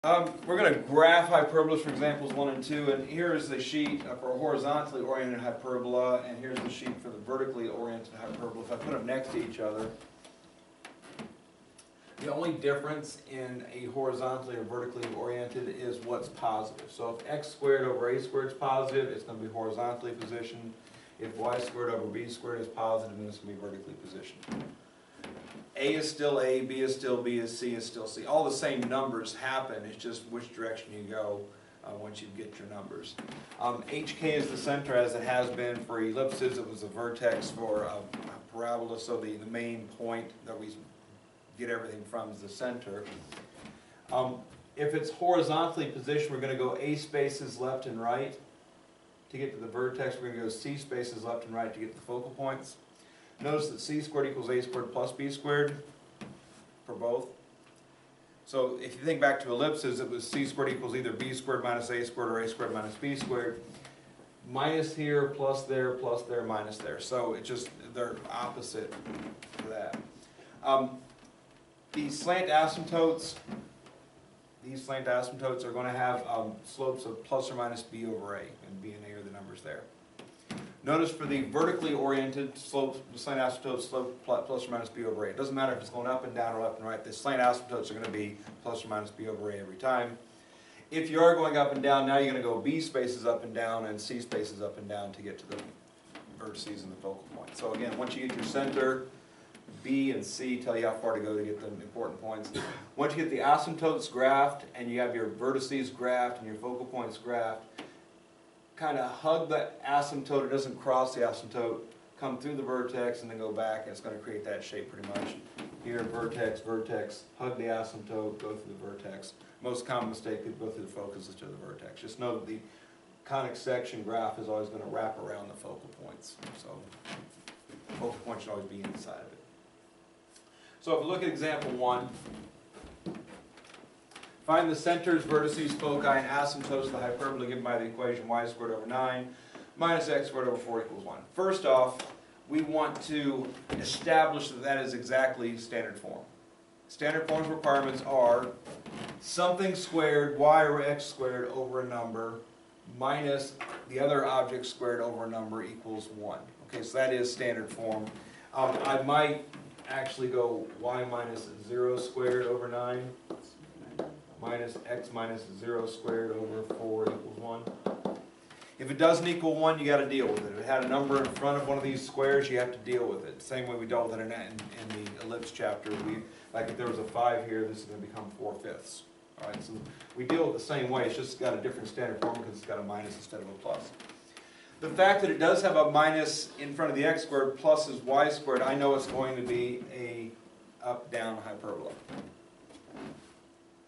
We're going to graph hyperbolas for examples 1 and 2, and here is the sheet for a horizontally oriented hyperbola, and here's the sheet for the vertically oriented hyperbola. If I put them next to each other, the only difference in a horizontally or vertically oriented is what's positive. So if x squared over a squared is positive, it's going to be horizontally positioned. If y squared over b squared is positive, then it's going to be vertically positioned. A is still A, B is still B, C is still C. All the same numbers happen, it's just which direction you go once you get your numbers. HK is the center as it has been for ellipses. It was a vertex for a parabola, so the main point that we get everything from is the center. If it's horizontally positioned, we're going to go A spaces left and right to get to the vertex. We're going to go C spaces left and right to get to the focal points. Notice that c squared equals a squared plus b squared for both. So if you think back to ellipses, it was c squared equals either b squared minus a squared or a squared minus b squared. Minus here, plus there, minus there. So it's just, they're opposite for that. These slant asymptotes are going to have slopes of plus or minus b over a, and b and a are the numbers there. Notice for the vertically oriented slopes, the slant asymptotes slope plus or minus b over a. It doesn't matter if it's going up and down or left and right. The slant asymptotes are going to be plus or minus b over a every time. If you are going up and down, now you're going to go b spaces up and down and c spaces up and down to get to the vertices and the focal point. So again, once you get your center, B and C tell you how far to go to get the important points. Once you get the asymptotes graphed and you have your vertices graphed and your focal points graphed, kind of hug that asymptote. It doesn't cross the asymptote, come through the vertex and then go back, and it's going to create that shape pretty much. Here, vertex, vertex, hug the asymptote, go through the vertex. Most common mistake is go through the focuses to the vertex. Just know that the conic section graph is always going to wrap around the focal points. So focal point should always be inside of it. So if we look at example 1, find the centers, vertices, foci, and asymptotes of the hyperbola given by the equation y squared over 9 minus x squared over 4 equals 1. First off, we want to establish that that is exactly standard form. Standard form's requirements are something squared, y or x squared over a number, minus the other object squared over a number equals 1. Okay, so that is standard form. I might actually go y minus 0 squared over 9. Minus x minus 0 squared over 4 equals 1. If it doesn't equal 1, you got to deal with it. If it had a number in front of one of these squares, you have to deal with it. Same way we dealt with it in the ellipse chapter. Like if there was a 5 here, this is going to become 4/5. All right, so we deal with it the same way. It's just got a different standard form because it's got a minus instead of a plus. The fact that it does have a minus in front of the x squared plus is y squared, I know it's going to be a up-down hyperbola.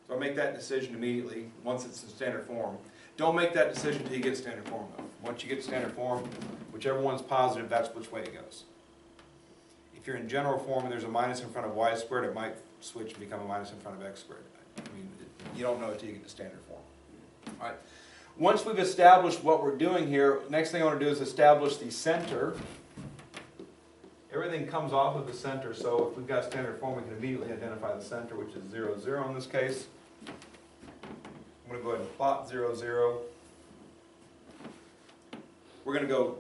So make that decision immediately once it's in standard form. Don't make that decision until you get standard form though. Once you get standard form, whichever one's positive, that's which way it goes. If you're in general form and there's a minus in front of y squared, it might switch and become a minus in front of x squared. I mean, you don't know it until you get to standard form. All right. Once we've established what we're doing here, next thing I want to do is establish the center. Everything comes off of the center, so if we've got standard form, we can immediately identify the center, which is 0, 0 in this case. I'm going to go ahead and plot 0, 0. We're going to go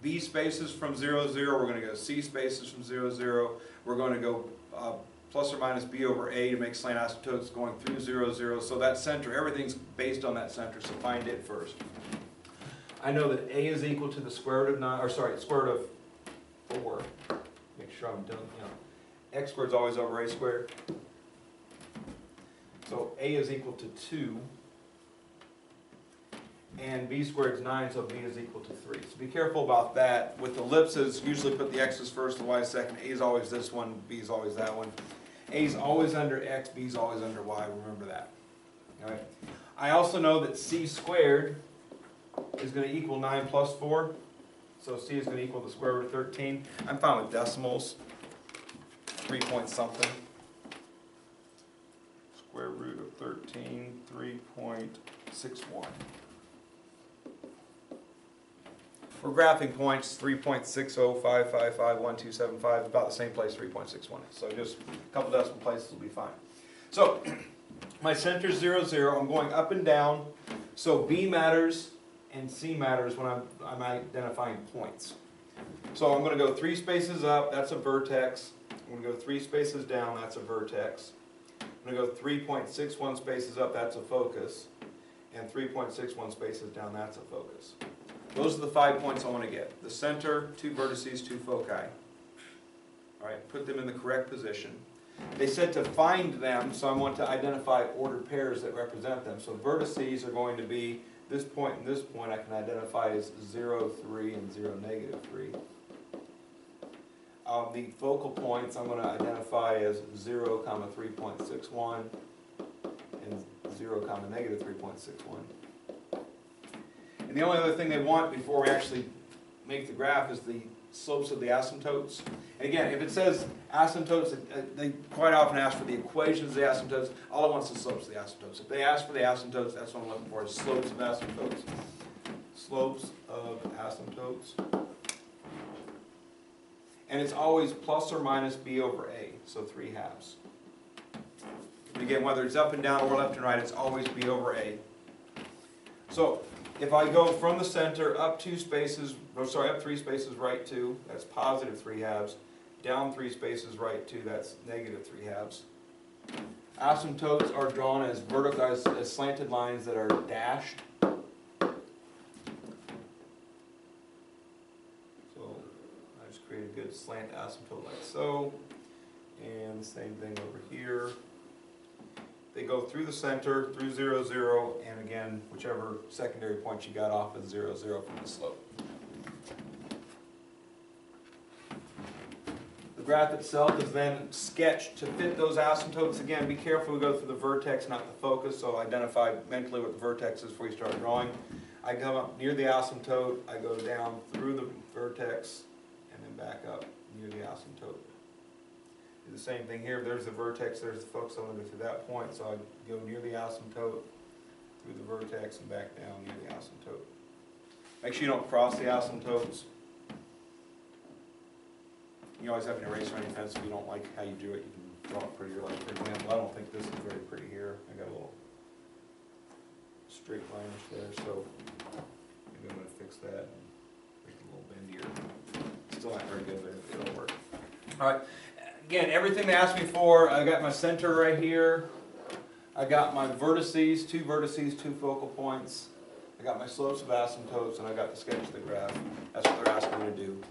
B spaces from 0, 0. We're going to go C spaces from 0, 0. We're going to go plus or minus B over A to make slant asymptotes going through 0, 0. So that center, everything's based on that center, so find it first. I know that A is equal to the square root of 9, or sorry, square root of 4. Make sure I'm done, x squared is always over a squared. So a is equal to 2. And b squared is 9, so b is equal to 3. So be careful about that. With ellipses, usually put the x's first, the y's second. A is always this one, b is always that one. A is always under x, b is always under y. Remember that. All right. I also know that c squared is going to equal 9 plus 4. So c is going to equal the square root of 13. I'm fine with decimals. 3 point something. Square root of 13, 3.61. For graphing points, 3.60555127.5 about the same place 3.61 is. So just a couple decimal places will be fine. So My center is 0, 0. I'm going up and down. So B matters and C matters when I'm identifying points. So I'm going to go 3 spaces up, that's a vertex. I'm going to go 3 spaces down, that's a vertex. I'm going to go 3.61 spaces up, that's a focus. And 3.61 spaces down, that's a focus. Those are the 5 points I want to get. The center, 2 vertices, 2 foci. All right, put them in the correct position. They said to find them, so I want to identify ordered pairs that represent them. So vertices are going to be this point and this point I can identify as 0, 3, and 0, negative 3. The focal points I'm going to identify as 0, 3.61 and 0, negative 3.61. And the only other thing they want before we actually make the graph is the slopes of the asymptotes. And again, if it says asymptotes, they quite often ask for the equations of the asymptotes. All I want is the slopes of the asymptotes. If they ask for the asymptotes, that's what I'm looking for, is slopes of asymptotes. Slopes of asymptotes. And it's always plus or minus b over a, so 3 halves. And again, whether it's up and down or left and right, it's always b over a. So if I go from the center up 2 spaces, oh sorry, up 3 spaces, right 2, that's positive 3 halves. Down 3 spaces, right 2, that's negative 3 halves. Asymptotes are drawn as vertical, as slanted lines that are dashed. Create a good slant asymptote like so, and the same thing over here. They go through the center, through 0, 0, and again, whichever secondary point you got off of 0, 0 from the slope. The graph itself is then sketched to fit those asymptotes. Again, be careful we go through the vertex, not the focus, so identify mentally what the vertex is before you start drawing. I come up near the asymptote, I go down through the vertex, and then back up near the asymptote. Do the same thing here. There's the vertex, there's the focus. I'm going to go through that point, so I go near the asymptote, through the vertex, and back down near the asymptote. Make sure you don't cross the asymptotes. You always have an eraser on your pencil. If you don't like how you do it, you can draw it prettier. Like, for example, I don't think this is very pretty here. I got a little straight liners there, so maybe I'm going to fix that and make it a little bendier. Still not very good, but it'll work. All right. Again, everything they asked me for, I got my center right here. I got my vertices, 2 vertices, 2 focal points. I got my slopes of asymptotes, and I got the sketch of the graph. That's what they're asking me to do.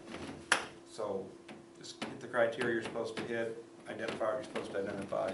So just hit the criteria you're supposed to hit, identify what you're supposed to identify.